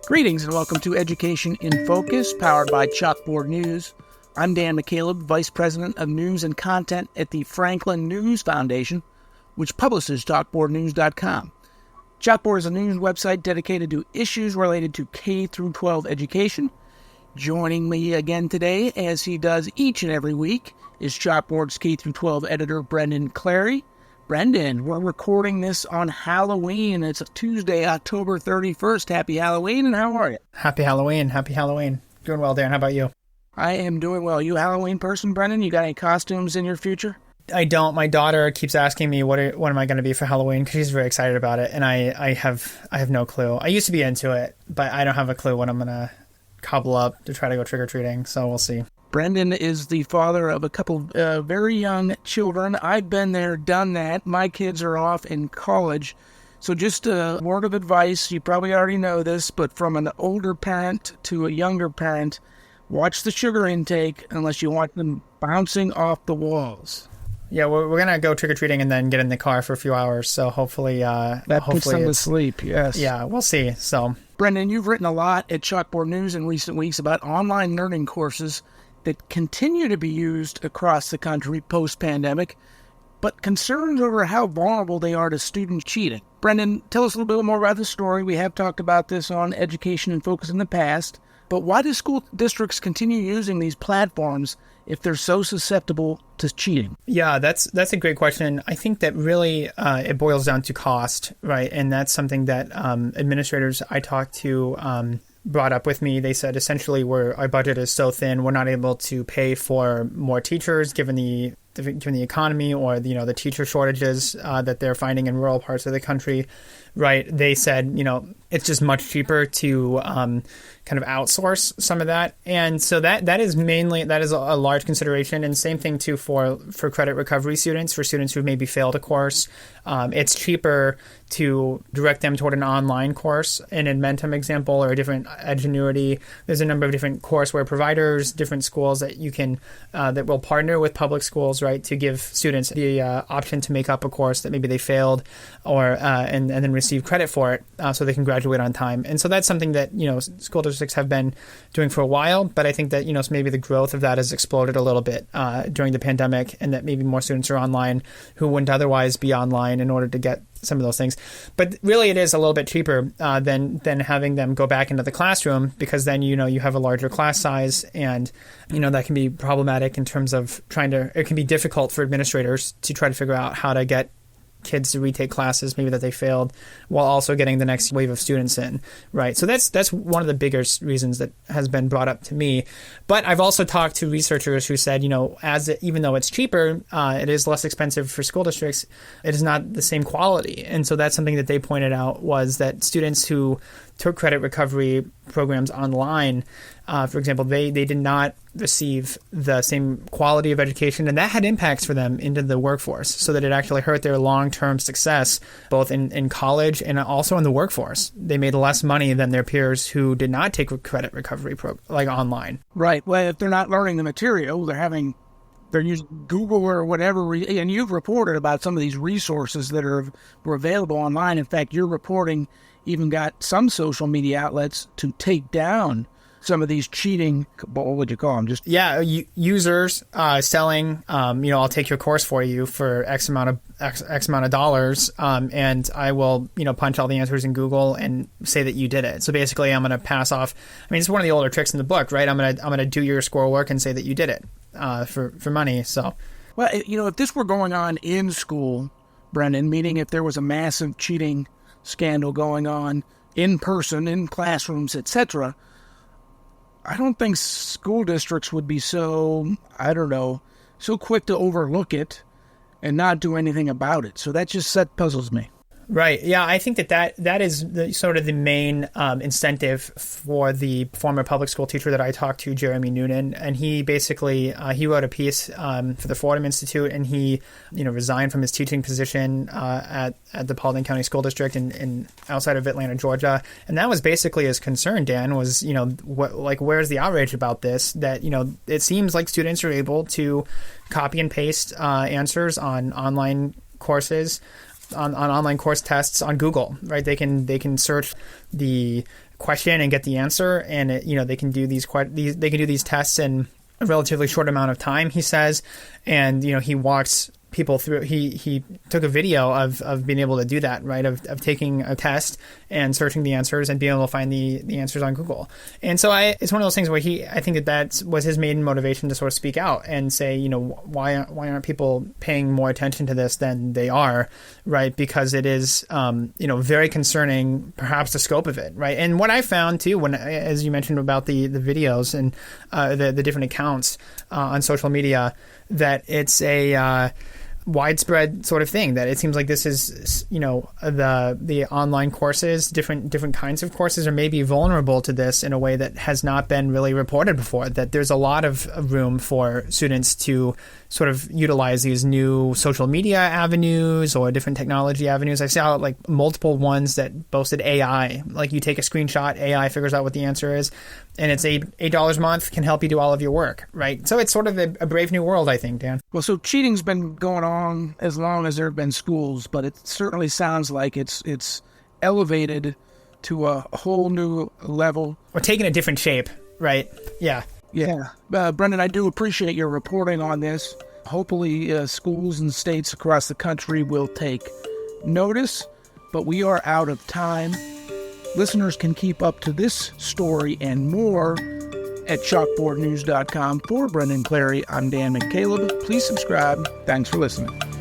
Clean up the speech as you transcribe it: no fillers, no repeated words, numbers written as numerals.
Greetings and welcome to Education in Focus, powered by Chalkboard News. I'm Dan McCaleb, Vice President of News and Content at the Franklin News Foundation, which publishes chalkboardnews.com. Chalkboard is a news website dedicated to issues related to K-12 education. Joining me again today, as he does each and every week, is Chalkboard's K-12 editor, Brendan Clary. Brendan, we're recording this on Halloween. It's Tuesday, October 31st. Happy Halloween, and how are you? Happy Halloween. Happy Halloween. Doing well, Dan. How about you? I am doing well. You a Halloween person, Brendan? You got any costumes in your future? I don't. My daughter keeps asking me what am I going to be for Halloween, because she's very excited about it, and I have no clue. I used to be into it, but I don't have a clue what I'm going to cobble up to try to go trick-or-treating, so we'll see. Brendan is the father of a couple very young children. I've been there, done that. My kids are off in college. So just a word of advice, you probably already know this, but from an older parent to a younger parent, watch the sugar intake unless you want them bouncing off the walls. Yeah, we're going to go trick-or-treating and then get in the car for a few hours, so hopefully... that puts them to sleep, yes. Yeah, we'll see, so... Brendan, you've written a lot at Chalkboard News in recent weeks about online learning courses that continue to be used across the country post-pandemic, but concerns over how vulnerable they are to student cheating. Brendan, tell us a little bit more about this story. We have talked about this on Education in Focus in the past, but why do school districts continue using these platforms if they're so susceptible to cheating? Yeah, that's a great question. I think that really it boils down to cost, right? And that's something that administrators I talked to brought up with me. They said essentially our budget is so thin, we're not able to pay for more teachers given the economy or the teacher shortages that they're finding in rural parts of the country, right? They said, it's just much cheaper to kind of outsource some of that. And so that is a large consideration. And same thing too for credit recovery students, for students who maybe failed a course. It's cheaper to direct them toward an online course, an Edmentum example, or a different Edgenuity. There's a number of different courseware providers, different schools that you can that will partner with public schools, right, to give students the option to make up a course that maybe they failed, or and then receive credit for it, so they can graduate on time. And so that's something that school districts have been doing for a while. But I think that maybe the growth of that has exploded a little bit during the pandemic, and that maybe more students are online who wouldn't otherwise be online in order to get some of those things. But really it is a little bit cheaper than having them go back into the classroom, because then you have a larger class size, and that can be problematic in terms of it can be difficult for administrators to try to figure out how to get kids to retake classes maybe that they failed, while also getting the next wave of students in, right? So that's one of the biggest reasons that has been brought up to me. But I've also talked to researchers who said, even though it's cheaper, it is less expensive for school districts. It is not the same quality. And so that's something that they pointed out, was that students who took credit recovery programs online, for example, they did not receive the same quality of education, and that had impacts for them into the workforce, so that it actually hurt their long-term success, both in college and also in the workforce. They made less money than their peers who did not take credit recovery like online. Right. Well, if they're not learning the material, they're using Google or whatever, and you've reported about some of these resources that were available online. In fact, your reporting even got some social media outlets to take down some of these cheating, what would you call them? Users selling, I'll take your course for you for X amount of dollars, and I will, punch all the answers in Google and say that you did it. So basically, I'm going to pass off. It's one of the older tricks in the book, right? I'm going to do your schoolwork and say that you did it for money. So, well, if this were going on in school, Brendan, meaning if there was a massive cheating scandal going on in person, in classrooms, etc., I don't think school districts would be so quick to overlook it and not do anything about it. So that puzzles me. Right. Yeah, I think that is sort of the main incentive for the former public school teacher that I talked to, Jeremy Noonan. And he basically he wrote a piece for the Fordham Institute, and he resigned from his teaching position at the Paulding County School District in outside of Atlanta, Georgia. And that was basically his concern, Dan, was where's the outrage about this? That it seems like students are able to copy and paste answers on online courses on online course tests on Google, right? They can search the question and get the answer, and they can do these tests in a relatively short amount of time, he says. And he walks people through. He took a video of being able to do that, right? Of taking a test and searching the answers and being able to find the answers on Google. And so it's one of those things where I think that was his main motivation to sort of speak out and say, why aren't people paying more attention to this than they are, right? Because it is, very concerning, perhaps the scope of it, right? And what I found too, as you mentioned about the videos and the different accounts on social media, that it's a widespread sort of thing, that it seems like this is, the online courses, different kinds of courses are maybe vulnerable to this in a way that has not been really reported before, that there's a lot of room for students to sort of utilize these new social media avenues or different technology avenues. I saw like multiple ones that boasted AI, like you take a screenshot, AI figures out what the answer is, and it's $8 a month, can help you do all of your work, right? So it's sort of a brave new world, I think, Dan. Well, so cheating's been going on as long as there have been schools, but it certainly sounds like it's elevated to a whole new level. Or taking a different shape, right? Yeah. Yeah. Brendan, I do appreciate your reporting on this. Hopefully schools and states across the country will take notice, but we are out of time. Listeners can keep up to this story and more at chalkboardnews.com. For Brendan Clary, I'm Dan McCaleb. Please subscribe. Thanks for listening.